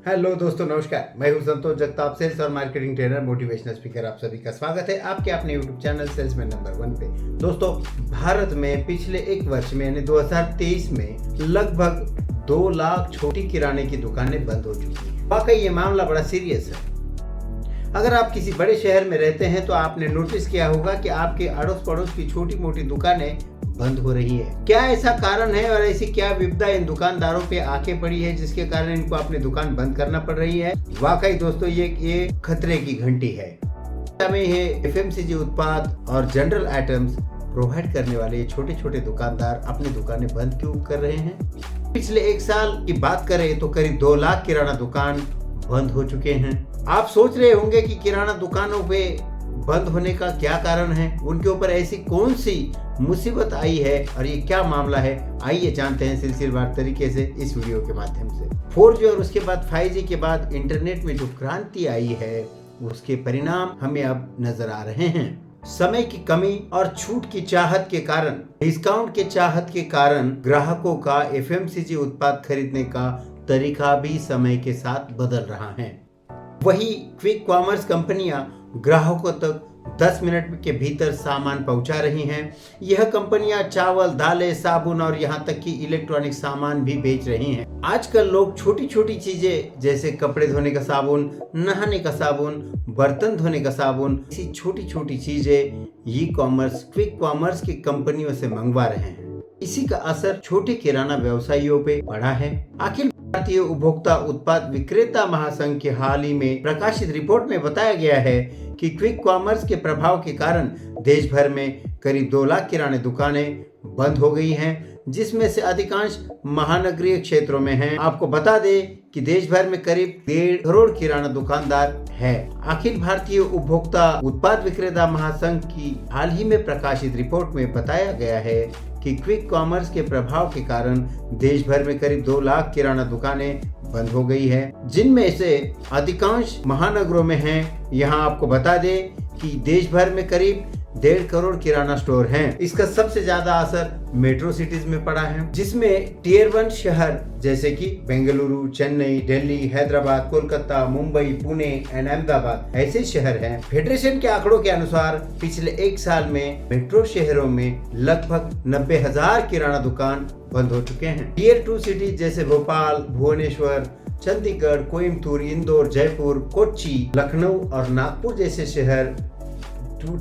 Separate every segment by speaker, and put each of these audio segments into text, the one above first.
Speaker 1: Hello दोस्तों, नमस्कार। मैं हूं संतोष जगताप, सेल्स और मार्केटिंग ट्रेनर, मोटिवेशनल स्पीकर। आप सभी का स्वागत है आपके अपने यूट्यूब चैनल सेल्समैन नंबर 1 पे। दोस्तों, भारत में पिछले एक वर्ष में यानी 2023 में लगभग 2 लाख छोटी किराने की दुकानें बंद हो चुकी हैं। वाकई ये मामला बड़ा सीरियस है। अगर आप किसी बड़े शहर में रहते हैं तो आपने नोटिस किया होगा कि आपके अड़ोस पड़ोस की छोटी मोटी दुकानें बंद हो रही है। क्या ऐसा कारण है और ऐसी क्या विपदा इन दुकानदारों पे आके पड़ी है जिसके कारण इनको अपनी दुकान बंद करना पड़ रही है? वाकई दोस्तों, ये खतरे की घंटी है। हमें ये एफएमसीजी उत्पाद और जनरल आइटम्स प्रोवाइड करने वाले ये छोटे छोटे दुकानदार अपनी दुकानें बंद क्यों कर रहे हैं? पिछले एक साल की बात करें तो करीब 2 लाख किराना दुकान बंद हो चुके हैं। आप सोच रहे होंगे कि किराना दुकानों पे बंद होने का क्या कारण है, उनके ऊपर ऐसी कौन सी मुसीबत आई है और ये क्या मामला है। आइए जानते हैं सिलसिलेवार तरीके से इस वीडियो के माध्यम से। 4G और उसके बाद 5G के बाद इंटरनेट में जो क्रांति आई है उसके परिणाम हमें अब नजर आ रहे हैं। समय की कमी और छूट की चाहत के कारण, डिस्काउंट के चाहत के कारण ग्राहकों का एफएमसीजी उत्पाद खरीदने का तरीका भी समय के साथ बदल रहा है। वही क्विक कॉमर्स कंपनियां ग्राहकों तक 10 मिनट के भीतर सामान पहुंचा रही हैं। यह कंपनियां चावल, दालें, साबुन और यहां तक कि इलेक्ट्रॉनिक सामान भी बेच रही हैं। आजकल लोग छोटी छोटी चीजें जैसे कपड़े धोने का साबुन, नहाने का साबुन, बर्तन धोने का साबुन, ऐसी छोटी छोटी चीजें ई कॉमर्स, क्विक कॉमर्स की कंपनियों से मंगवा रहे हैं। इसी का असर छोटे किराना व्यवसायियों पे पड़ा है। अखिल भारतीय उपभोक्ता उत्पाद विक्रेता महासंघ के हाल ही में प्रकाशित रिपोर्ट में बताया गया है कि क्विक कॉमर्स के प्रभाव के कारण देश भर में करीब 2 लाख किराने दुकानें बंद हो गई हैं, जिसमें से अधिकांश महानगरीय क्षेत्रों में हैं। आपको बता दें कि देश भर में करीब 1.5 करोड़ किराना दुकानदार है। अखिल भारतीय उपभोक्ता उत्पाद विक्रेता महासंघ की हाल ही में प्रकाशित रिपोर्ट में बताया गया है कि क्विक कॉमर्स के प्रभाव के कारण देश भर में करीब 2 लाख किराना दुकानें बंद हो गई है, जिनमें से अधिकांश महानगरों में हैं। यहाँ आपको बता दें कि देश भर में करीब 1.5 करोड़ किराना स्टोर हैं। इसका सबसे ज्यादा असर मेट्रो सिटीज में पड़ा है, जिसमें टियर 1 शहर जैसे कि बेंगलुरु, चेन्नई, दिल्ली, हैदराबाद, कोलकाता, मुंबई, पुणे एंड अहमदाबाद ऐसे शहर हैं। फेडरेशन के आंकड़ों के अनुसार पिछले एक साल में मेट्रो शहरों में लगभग 90,000 किराना दुकान बंद हो चुके हैं। टियर 2 सिटीज जैसे भोपाल, भुवनेश्वर, चंडीगढ़, कोयम्बटूर, इंदौर, जयपुर, कोच्चि, लखनऊ और नागपुर जैसे शहर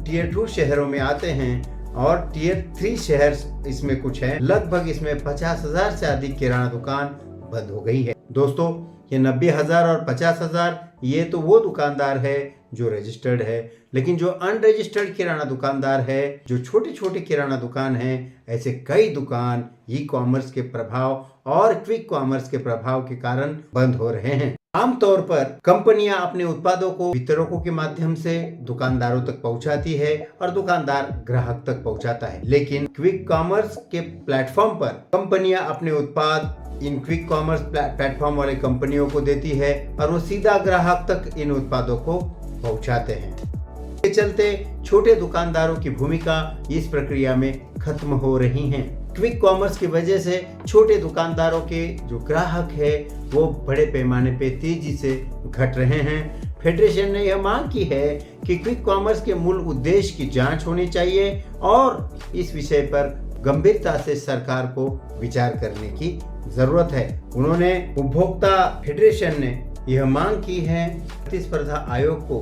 Speaker 1: टियर 2 शहरों में आते हैं और टियर 3 शहर इसमें कुछ है। लगभग इसमें 50,000 से अधिक किराना दुकान बंद हो गई है। दोस्तों, ये 90,000 और 50,000 ये तो वो दुकानदार है जो रजिस्टर्ड है, लेकिन जो अनरजिस्टर्ड किराना दुकानदार है, जो छोटे छोटे किराना दुकान है, ऐसे कई दुकान ई कॉमर्स के प्रभाव और क्विक कॉमर्स के प्रभाव के कारण बंद हो रहे हैं। आमतौर पर कंपनियां अपने उत्पादों को वितरकों के माध्यम से दुकानदारों तक पहुंचाती है और दुकानदार ग्राहक तक पहुंचाता है, लेकिन क्विक कॉमर्स के प्लेटफॉर्म पर कंपनियां अपने उत्पाद इन क्विक कॉमर्स प्लेटफॉर्म वाले कंपनियों को देती है और वो सीधा ग्राहक तक इन उत्पादों को पहुंचाते हैं। इसके चलते छोटे दुकानदारों की भूमिका इस प्रक्रिया में खत्म हो रही है। क्विक कॉमर्स की वजह से छोटे दुकानदारों के जो ग्राहक है वो बड़े पैमाने पे तेजी से घट रहे हैं। फेडरेशन ने यह मांग की है कि क्विक कॉमर्स के मूल उद्देश्य की जांच होनी चाहिए और इस विषय पर गंभीरता से सरकार को विचार करने की जरूरत है। उन्होंने उपभोक्ता फेडरेशन ने यह मांग की है प्रतिस्पर्धा आयोग को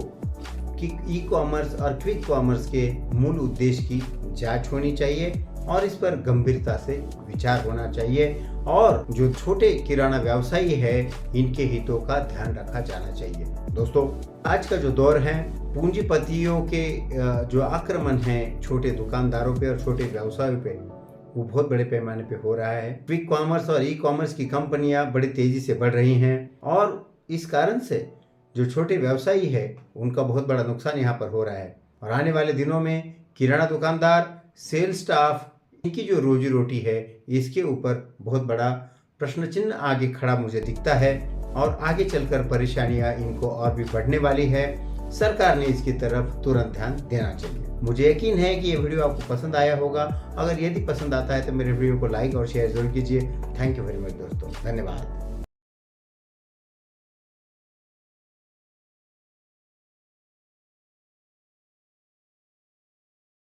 Speaker 1: कि ई कॉमर्स और क्विक कॉमर्स के मूल उद्देश्य की जांच होनी चाहिए और इस पर गंभीरता से विचार होना चाहिए और जो छोटे किराना व्यवसायी है इनके हितों का ध्यान रखा जाना चाहिए। दोस्तों, आज का जो दौर है पूंजीपतियों के जो आक्रमण है छोटे दुकानदारों पे और छोटे व्यवसायों पे, वो बहुत बड़े पैमाने पे हो रहा है। क्विक कॉमर्स और ई कॉमर्स की कंपनियां बड़ी तेजी से बढ़ रही हैं और इस कारण से जो छोटे व्यवसायी है उनका बहुत बड़ा नुकसान यहाँ पर हो रहा है। और आने वाले दिनों में किराना दुकानदार, सेल्स स्टाफ, इनकी जो रोजी रोटी है इसके ऊपर बहुत बड़ा प्रश्न चिन्ह आगे खड़ा मुझे दिखता है और आगे चलकर परेशानियां इनको और भी बढ़ने वाली है। सरकार ने इसकी तरफ तुरंत ध्यान देना चाहिए। मुझे यकीन है कि ये वीडियो आपको पसंद आया होगा। अगर यदि पसंद आता है तो मेरे वीडियो को लाइक और शेयर जरूर कीजिए। थैंक यू वेरी मच दोस्तों, धन्यवाद।